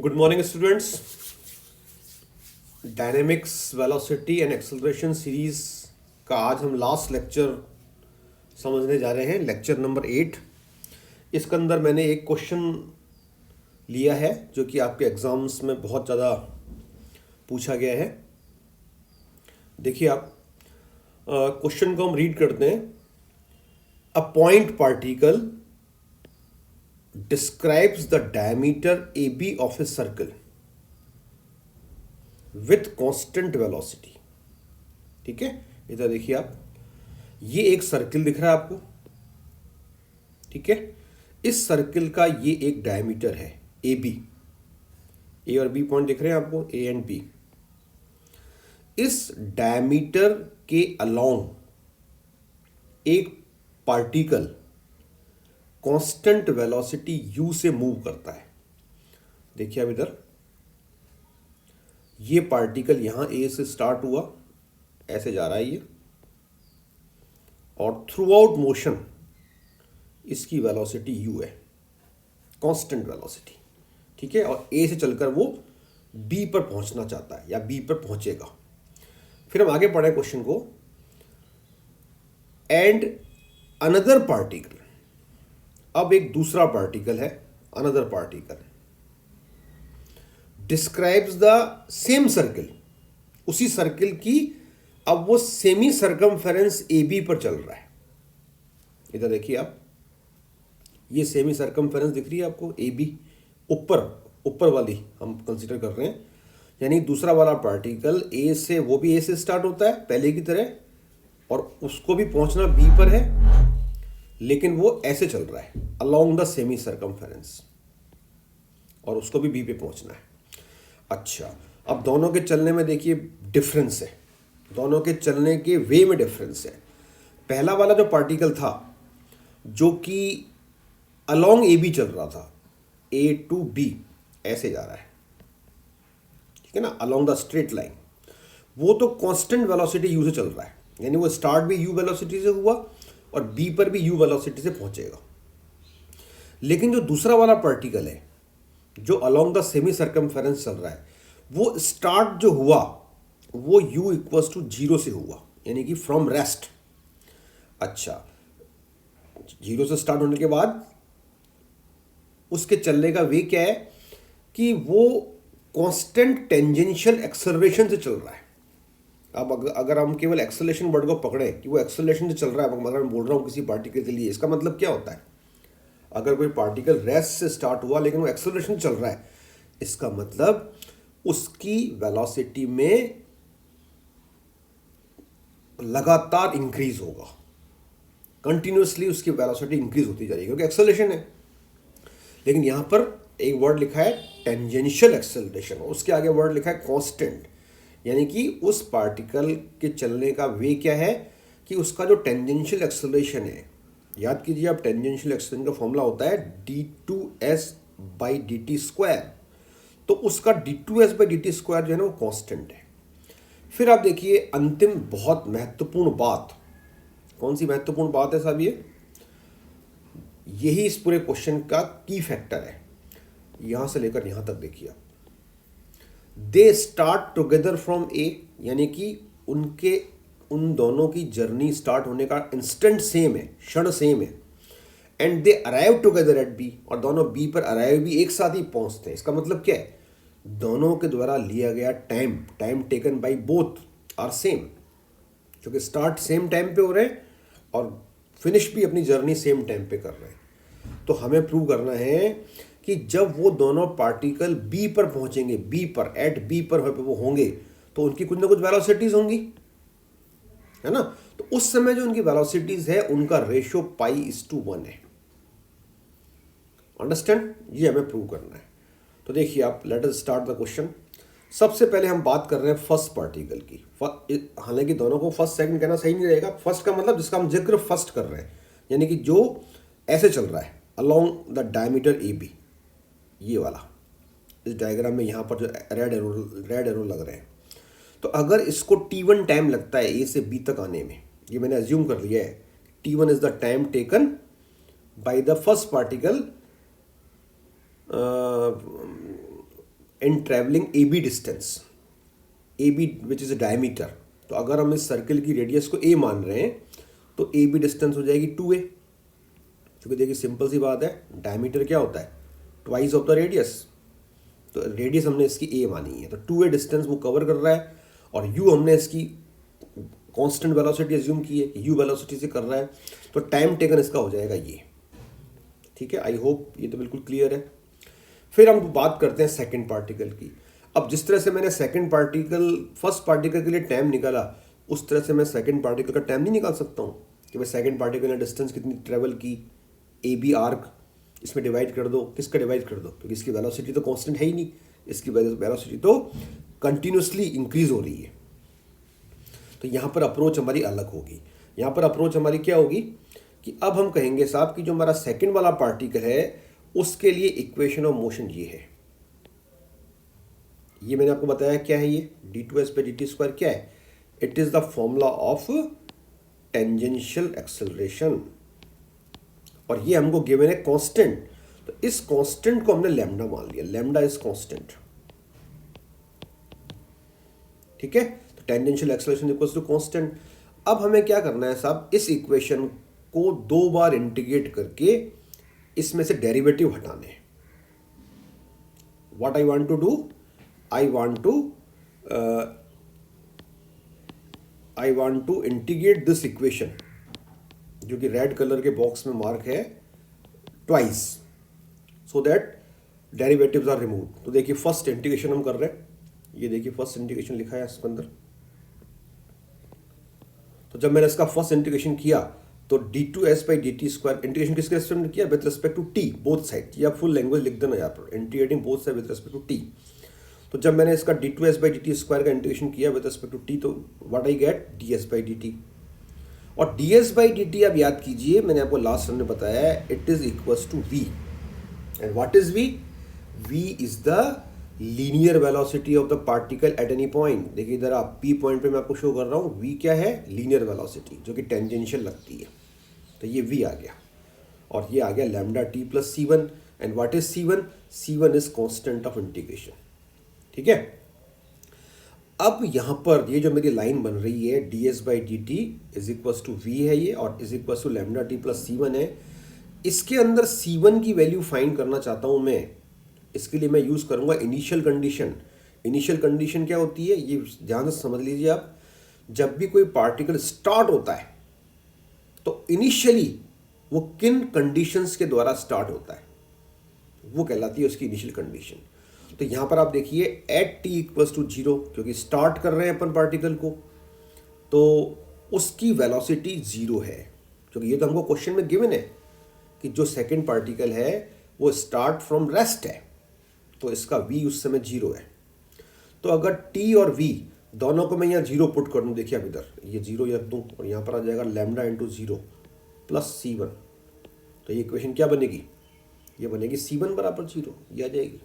Good morning students. Dynamics velocity and acceleration series का आज हम लास्ट लेक्चर समझने जा रहे हैं, लेक्चर नंबर 8। इसके अंदर मैंने एक क्वेश्चन लिया है जो कि आपके एग्जाम्स में बहुत ज़्यादा पूछा गया है। देखिए आप क्वेश्चन को हम रीड करते हैं। A point particle describes the diameter AB of a circle with constant velocity। ठीक है, इधर देखिए आप, ये एक सर्किल दिख रहा है आपको। ठीक है, इस सर्किल का ये एक डायमीटर है AB। ए और बी पॉइंट दिख रहे हैं आपको, ए एंड बी। इस डायमीटर के अलोंग एक पार्टिकल कांस्टेंट वेलोसिटी u से मूव करता है। देखिए अब इधर ये पार्टिकल यहां a से स्टार्ट हुआ, ऐसे जा रहा है ये, और थ्रू आउट मोशन इसकी वेलोसिटी u है, कांस्टेंट वेलोसिटी। ठीक है, और a से चलकर वो b पर पहुंचना चाहता है या b पर पहुंचेगा। फिर हम आगे पढ़े क्वेश्चन को। एंड अनदर पार्टिकल, अब एक दूसरा पार्टिकल है, another particle describes the same circle, उसी सर्किल की अब वो सेमी सर्कमफेरेंस ए बी पर चल रहा है। इधर देखिए आप, ये सेमी सर्कमफेरेंस दिख रही है आपको, ए बी ऊपर वाली हम कंसीडर कर रहे हैं। यानी दूसरा वाला पार्टिकल ए से, वो भी ए से स्टार्ट होता है पहले की तरह, और उसको भी पहुंचना बी पर है, लेकिन वो ऐसे चल रहा है अलोंग द सेमी सर्कमफेरेंस, और उसको भी बी पे पहुंचना है। अच्छा, अब दोनों के चलने में देखिए डिफरेंस है, दोनों के चलने के वे में डिफरेंस है। पहला वाला जो पार्टिकल था जो कि अलोंग ए बी चल रहा था, ए टू बी ऐसे जा रहा है, ठीक है ना, अलोंग द स्ट्रेट लाइन, वो तो कांस्टेंट वेलोसिटी यू से चल रहा है। यानी वो स्टार्ट भी यू वेलोसिटी से हुआ और बी पर भी यू वेलोसिटी से पहुंचेगा। लेकिन जो दूसरा वाला पार्टिकल है जो अलोंग द सेमी सर्कमफेरेंस चल रहा है, वो स्टार्ट जो हुआ वो u इक्वल्स टू 0 से हुआ, यानी कि फ्रॉम रेस्ट। अच्छा, 0 से स्टार्ट होने के बाद उसके चलने का वे क्या है कि वो कांस्टेंट टेंजेंशियल एक्सेलरेशन से चल रहा है। अब अगर हम केवल एक्सेलरेशन वर्ड को पकड़े कि वो एक्सेलरेशन से चल रहा है, अगर मैं बोल रहा हूँ किसी पार्टिकल के लिए, इसका मतलब क्या होता है? अगर कोई पार्टिकल रेस्ट से स्टार्ट हुआ लेकिन वो एक्सेलरेशन चल रहा है, इसका मतलब उसकी वेलोसिटी में लगातार इंक्रीज होगा, कंटिन्यूसली उसकी वेलोसिटी इंक्रीज होती जा रही है क्योंकि एक्सेलरेशन है। लेकिन यहां पर एक वर्ड लिखा है टेंजेंशियल एक्सेलरेशन, उसके आगे वर्ड लिखा है कांस्टेंट, यानी कि उस पार्टिकल के चलने का वे क्या है कि उसका जो टेंजेंशियल एक्सेलरेशन है, याद कीजिए आप, टेंजेंशियल एक्सेलरेशन का फॉर्मूला होता है d2s/dt²। तो उसका d2s/dt² जो है ना वो कांस्टेंट है। फिर आप देखिए अंतिम बहुत महत्वपूर्ण बात, कौन सी महत्वपूर्ण बात है साहब? यही इस पूरे क्वेश्चन का की फैक्टर है। यहां से लेकर यहां तक देखिए आप, दे स्टार्ट टुगेदर फ्रॉम ए, यानी कि उन दोनों की जर्नी स्टार्ट होने का इंस्टेंट सेम है, क्षण सेम है। And they arrive together at B, और दोनों बी पर अराइव भी एक साथ ही पहुंचते हैं। इसका मतलब क्या है? दोनों के द्वारा लिया गया time taken by both are same, क्योंकि स्टार्ट सेम टाइम पे हो रहे हैं और फिनिश भी अपनी जर्नी सेम टाइम पे कर रहे हैं। तो हमें प्रूव करना है कि जब वो दोनों पार्टिकल बी पर पहुंचेंगे, बी पर, एट बी पर वो होंगे, तो उनकी कुछ ना कुछ वेलोसिटीज होंगी, है ना। तो उस समय जो उनकी वेलोसिटीज है उनका रेशियो π/1 है। अंडरस्टैंड? ये हमें प्रूव करना है। तो देखिए आप, let us start the question. सबसे पहले हम बात कर रहे हैं फर्स्ट पार्टिकल की। हालांकि दोनों को फर्स्ट सेकंड कहना सही नहीं रहेगा। फर्स्ट का मतलब जिसका हम जिक्र फर्स्ट कर रहे हैं, यानी कि जो ऐसे चल रहा है along the diameter A B, ये वाला। इस डायग्राम में यहाँ पर जो रेड एरो लग रहे हैं, तो अगर इसको t1 टाइम लगता है ए से बी तक आने में, ये मैंने अज्यूम कर लिया है, t1 is the time taken by the first particle in travelling A B distance, A B which is a diameter. तो अगर हम इस सर्किल की रेडियस को ए मान रहे हैं तो ए बी डिस्टेंस हो जाएगी 2a, क्योंकि देखिए सिंपल सी बात है, डायमीटर क्या होता है, ट्वाइस ऑफ द रेडियस। तो रेडियस हमने इसकी ए मानी है, तो 2a डिस्टेंस वो कवर कर रहा है, और u हमने इसकी कांस्टेंट वेलोसिटी एज्यूम की है कि u वेलोसिटी से कर रहा है, तो टाइम टेकन इसका हो जाएगा ये। ठीक है, आई होप ये तो बिल्कुल क्लियर है। फिर हम बात करते हैं सेकंड पार्टिकल की। अब जिस तरह से मैंने सेकंड पार्टिकल फर्स्ट पार्टिकल के लिए टाइम निकाला, उस तरह से मैं सेकंड पार्टिकल का टाइम नहीं निकाल सकता हूँ कि भाई सेकंड पार्टिकल ने डिस्टेंस कितनी ट्रेवल की, ए बी आर्क, इसमें डिवाइड कर दो। किसका डिवाइड कर दो, क्योंकि इसकी वेलोसिटी तो कांस्टेंट है ही नहीं, इसकी वेलोसिटी तो कंटिन्यूसली इंक्रीज हो रही है। तो यहाँ पर अप्रोच हमारी अलग होगी। यहाँ पर अप्रोच हमारी क्या होगी कि अब हम कहेंगे साहब कि जो हमारा सेकंड वाला पार्टिकल है उसके लिए इक्वेशन ऑफ मोशन ये है। ये मैंने आपको बताया क्या है, ये d2s/dt² क्या है, it is the formula of tangential acceleration, और ये हमको गिवन है कांस्टेंट। तो इस कांस्टेंट को हमने लैम्डा मान लिया, लैम्डा इज कांस्टेंट। ठीक है, तो tangential acceleration equals to constant. अब हमें क्या करना है साहब, इस इक्वेशन को 2 बार इंटीग्रेट करके इसमें से डेरिवेटिव हटाने हैं। What I want to do, I want to integrate this equation, जो कि रेड कलर के बॉक्स में मार्क है, twice, so that derivatives are remove. तो देखिए फर्स्ट इंटीग्रेशन हम कर रहे हैं, ये देखिए फर्स्ट इंटीग्रेशन लिखा है इसके अंदर। तो जब मैंने इसका फर्स्ट इंटीग्रेशन किया तो d2s/dt² इंटीग्रेशन किसके रेस्पेक्ट में किया, with respect to t, both side. ये आप फुल लैंग्वेज लिख देना यहाँ पर, integrating both side with respect to t। तो जब मैंने इसका d2s/dt² का इंटीग्रेशन किया विद रिस्पेक्ट टू t, तो व्हाट आई गेट, ds/dt। और ds/dt आप याद कीजिए, मैंने आपको लास्ट टाइम में बताया है, it is equals to v। And what is v, v is the linear velocity of the particle at any point. देखिए इधर आप p पॉइंट पे मैं आपको शो कर रहा हूँ, v क्या है, लीनियर वेलोसिटी, जो कि टेंजेंशियल लगती है। तो ये v आ गया, और ये आ गया lambda t plus c1। And what is c1, c1 is constant of integration. ठीक है, अब यहाँ पर ये जो मेरी लाइन बन रही है ds/dt is equals to v है ये, और is equals to lambda t plus c1 है। इसके अंदर c1 की वैल्यू फाइंड करना चाहता हूँ मैं, इसके लिए मैं यूज़ करूँगा इनिशियल कंडीशन। इनिशियल कंडीशन क्या होती है, ये ध्यान से समझ लीजिए आप। जब भी कोई पार्टिकल स्टार्ट होता है तो इनिशियली वो किन कंडीशंस के द्वारा स्टार्ट होता है, वो कहलाती है उसकी इनिशियल कंडीशन। तो यहाँ पर आप देखिए एट t इक्वल्स टू 0, क्योंकि स्टार्ट कर रहे हैं अपन पार्टिकल को, तो उसकी वेलोसिटी 0 है, क्योंकि ये तो हमको क्वेश्चन में गिवन है कि जो सेकंड पार्टिकल है वो स्टार्ट फ्रॉम रेस्ट है, तो इसका v उस समय 0 है। तो अगर t और v दोनों को मैं यहाँ 0 पुट कर दूँ, देखिए अब इधर ये 0 रख दूँ, और यहाँ पर आ जाएगा लैम्डा इंटू 0 प्लस c1। तो ये इक्वेशन क्या बनेगी, ये बनेगी c1 बराबर 0, ये आ जाएगी।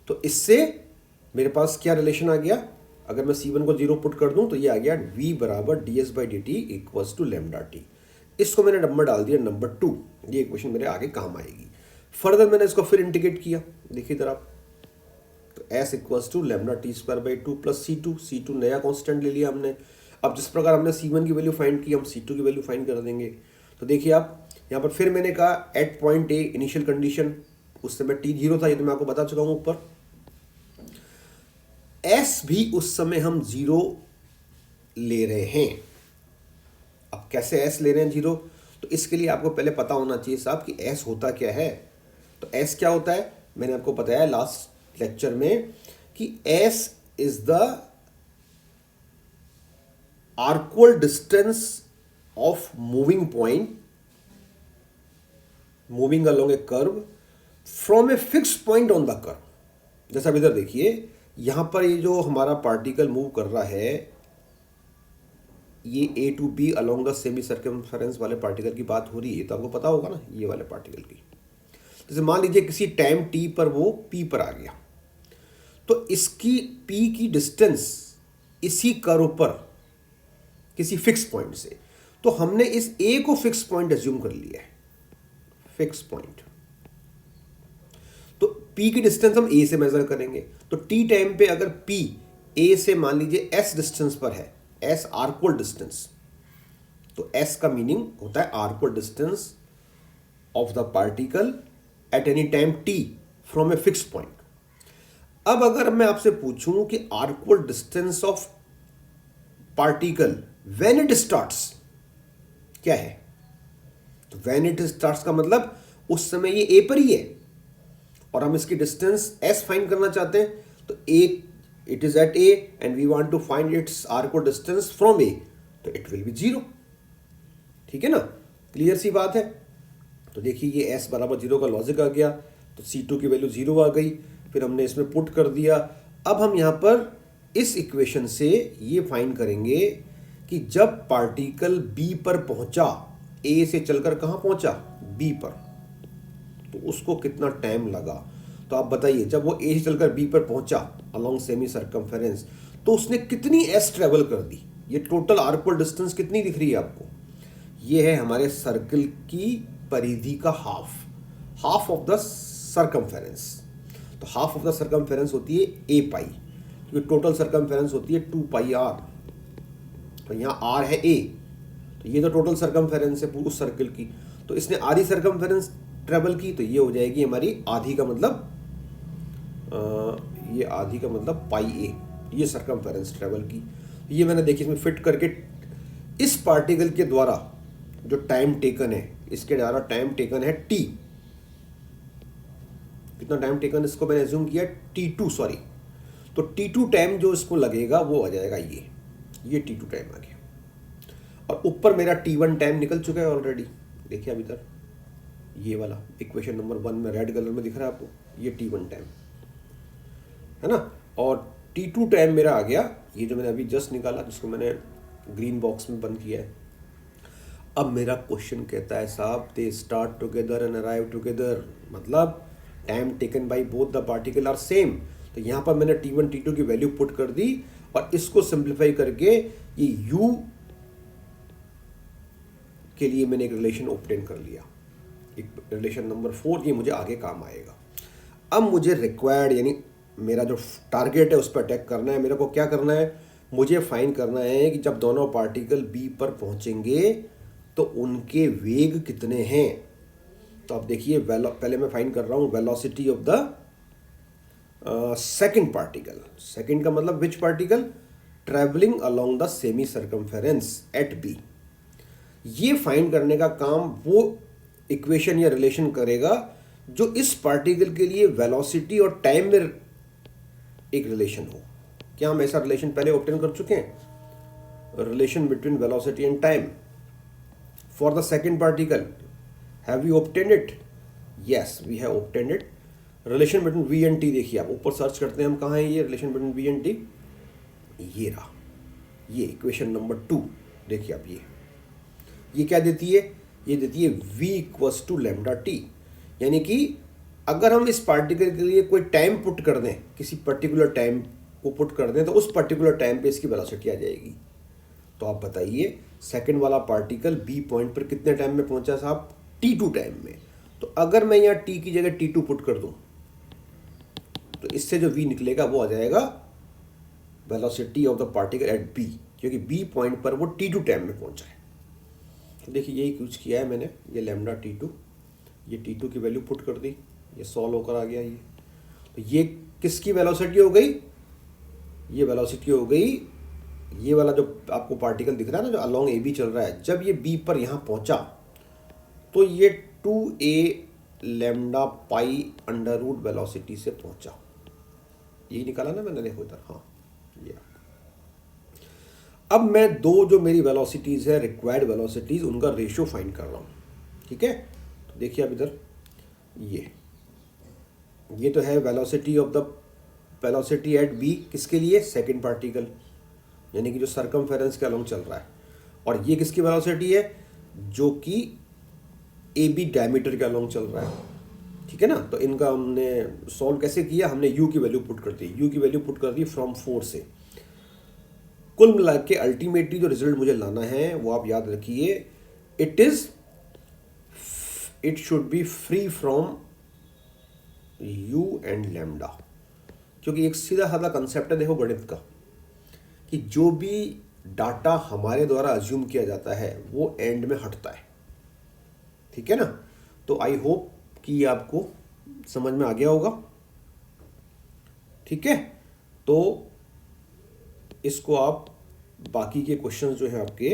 तो इससे मेरे पास क्या रिलेशन आ गया, अगर मैं c1 को 0 पुट कर दूं तो ये आ गया v बराबर ds/dt equals to lambda t। इसको मैंने नंबर डाल दिया नंबर 2, ये इक्वेशन मेरे आगे काम आएगी। फर्दर मैंने इसको फिर इंटीग्रेट किया, देखिए इधर आप, तो s equals to lambda t² plus c2 नया कांस्टेंट ले लिया हमने। अब जिस प्रकार हमने c1 की वैल्यू फाइंड की, हम c2 की वैल्यू फाइंड कर देंगे। तो देखिए आप यहाँ पर फिर मैंने कहा at point A initial condition, उस समय t 0 था, ये तो मैं आपको बता चुका हूँ ऊपर। s भी उस समय हम 0 ले रहे हैं। अब कैसे s ले रहे हैं 0, तो इसके लिए आपको पहले पता होना चाहिए साहब कि s होता क्या है। तो s क्या होता है, मैंने आपको बताया लास्ट लेक्चर में कि s is the arcual distance of moving point moving along a curve from a fix point on the curve. जैसा अब इधर देखिए, यहां पर ये जो हमारा पार्टिकल मूव कर रहा है, ये A to B along the semi circumference वाले पार्टिकल की बात हो रही है, तो आपको पता होगा ना ये वाले पार्टिकल की। जैसे मान लीजिए किसी टाइम टी पर वो पी पर आ गया, तो इसकी पी की डिस्टेंस इसी कर्व पर किसी फिक्स पॉइंट से, तो हमने इस ए को फिक्स पॉइंट एज्यूम कर लिया है, फिक्स पॉइंट। तो P की डिस्टेंस हम A से मेजर करेंगे, तो T टाइम पे अगर P A से मान लीजिए S डिस्टेंस पर है, S आर्कवल डिस्टेंस, तो S का मीनिंग होता है arcual distance of the particle at any time T from a fix point. अब अगर मैं आपसे पूछूं कि arcual distance of particle when it starts क्या है, तो व्हेन इट स्टार्ट्स का मतलब उस समय ये ए पर ही है और हम इसकी डिस्टेंस एस फाइंड करना चाहते हैं, तो A it is at A and we want to find its arc distance from A, तो इट विल बी 0। ठीक है ना, क्लियर सी बात है। तो देखिए ये एस बराबर 0 का लॉजिक आ गया, तो C2 की वैल्यू 0 आ गई, फिर हमने इसमें पुट कर दिया। अब हम यहाँ पर इस इक्वेशन से ये फाइंड करेंगे कि जब पार्टिकल बी पर पहुंचा, ए से चलकर कहाँ पहुंचा, बी पर, तो उसको कितना टाइम लगा। तो आप बताइए, जब वो ए से चलकर बी पर पहुंचा अलोंग सेमी सर्कमफेरेंस, तो उसने कितनी एस ट्रेवल कर दी। ये टोटल आर्कवल डिस्टेंस कितनी दिख रही है आपको, ये है हमारे सर्कल की परिधि का हाफ ऑफ द सर्कमफेरेंस। तो हाफ ऑफ द सर्कमफेरेंस होती है ए पाई, क्योंकि टोटल सर्कमफेरेंस होती है 2 पाई आर, तो यहाँ आर है ए, तो ये तो टोटल सर्कमफेरेंस है उस सर्कल की, तो इसने आधी सर्कमफेरेंस ट्रेवल की, तो ये हो जाएगी हमारी आधी का मतलब ये आधी का मतलब पाई ए, ये सर्कमफेरेंस ट्रेवल की। ये मैंने देखी इसमें फिट करके इस पार्टिकल के द्वारा जो टाइम टेकन है, इसके द्वारा टाइम टेकन है टी, कितना टाइम टेकन इसको मैंने एज्यूम किया T2, सॉरी, तो T2 टाइम जो इसको लगेगा वो आ जाएगा ये T2 टाइम आ गया, और ऊपर मेरा T1 टाइम निकल चुका है ऑलरेडी। देखिए अब इधर ये वाला इक्वेशन नंबर 1 में रेड कलर में दिख रहा है आपको, ये T1 टाइम है ना, और T2 टाइम मेरा आ गया, ये जो मैंने अभी जस्ट निकाला, जिसको मैंने ग्रीन बॉक्स में बंद किया है। अब मेरा क्वेश्चन कहता है साहब they start together and arrive together, मतलब time taken by both the particle are same. तो यहाँ पर मैंने T1 T2 की वैल्यू पुट कर दी और इसको सिंप्लीफाई करके ये U के लिए मैंने एक रिलेशन ऑब्टेन कर लिया, एक रिलेशन नंबर 4, ये मुझे आगे काम आएगा। अब मुझे रिक्वायर्ड यानी मेरा जो टारगेट है उस पर अटैक करना है। मेरे को क्या करना है, मुझे फाइंड करना है कि जब दोनों पार्टिकल बी पर पहुंचेंगे तो उनके वेग कितने हैं। तो अब देखिए पहले मैं फाइंड कर रहा हूँ velocity of the second particle. Second का मतलब which particle, travelling along the semi circumference at B. ये फाइंड करने का काम वो इक्वेशन या रिलेशन करेगा जो इस पार्टिकल के लिए वेलोसिटी और टाइम में एक रिलेशन हो। क्या हम ऐसा रिलेशन पहले ऑब्टेन कर चुके हैं, relation between velocity and time for the second particle, have we obtained it, yes we have obtained it. Relation between V and T, देखिए आप ऊपर सर्च करते हैं हम, कहाँ है ये relation between V and T, ये रहा, ये इक्वेशन नंबर 2। देखिए आप ये क्या देती है, ये देती है v equals to lambda T. यानी कि अगर हम इस पार्टिकल के लिए कोई टाइम पुट कर दें, किसी पर्टिकुलर टाइम को पुट कर दें, तो उस पर्टिकुलर टाइम पे इसकी वेलोसिटी आ जाएगी। तो आप बताइए सेकंड वाला पार्टिकल बी पॉइंट पर कितने टाइम में पहुंचा साहब, T2 टाइम में। तो अगर मैं यहाँ T की जगह T2 पुट कर दूं तो इससे जो v निकलेगा वो आ जाएगा velocity of the particle eight b, क्योंकि b पॉइंट पर वो T2 टाइम में पहुंचा है। तो देखिए यही यूज किया है मैंने, ये लैम्डा T2, ये T2 की वैल्यू पुट कर दी, ये सॉल्व होकर आ गया ये। तो ये किसकी वेलोसिटी हो गई, ये वेलोसिटी हो गई ये वाला जो आपको पार्टिकल दिख रहा है ना जो अलोंग ए बी चल रहा है, जब ये बी पर यहाँ पहुँचा तो ये 2a lambda pi under root velocity से पहुँचा। यही निकाला ना मैंने, देखो इधर, हाँ ये। अब मैं दो जो मेरी वेलोसिटीज़ है रिक्वायर्ड वेलोसिटीज़, उनका रेशियो फाइंड कर रहा हूँ। ठीक है, तो देखिए अब इधर ये तो है velocity of the velocity at B, किसके लिए, सेकंड पार्टिकल, यानी कि जो सर्कमफेरेंस के अलोंग चल रहा है। और ये किसकी वेलोसिटी है, जो कि ए बी डायमीटर के अलोंग चल रहा है। ठीक है ना, तो इनका हमने सॉल्व कैसे किया, हमने u की वैल्यू पुट कर दी, u की वैल्यू पुट कर दी फ्रॉम 4 से। कुल मिला के अल्टीमेटली जो रिजल्ट मुझे लाना है वो आप याद रखिए, it should be free from you and lambda, क्योंकि एक सीधा साधा कंसेप्ट है देखो गणित का कि जो भी डाटा हमारे द्वारा अज्यूम किया जाता है वो एंड में हटता है, ठीक है ना। तो आई होप कि ये आपको समझ में आ गया होगा, ठीक है। तो इसको आप बाकी के क्वेश्चंस जो हैं आपके,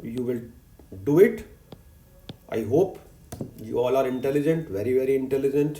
you will do it. I hope you all are intelligent, very very intelligent.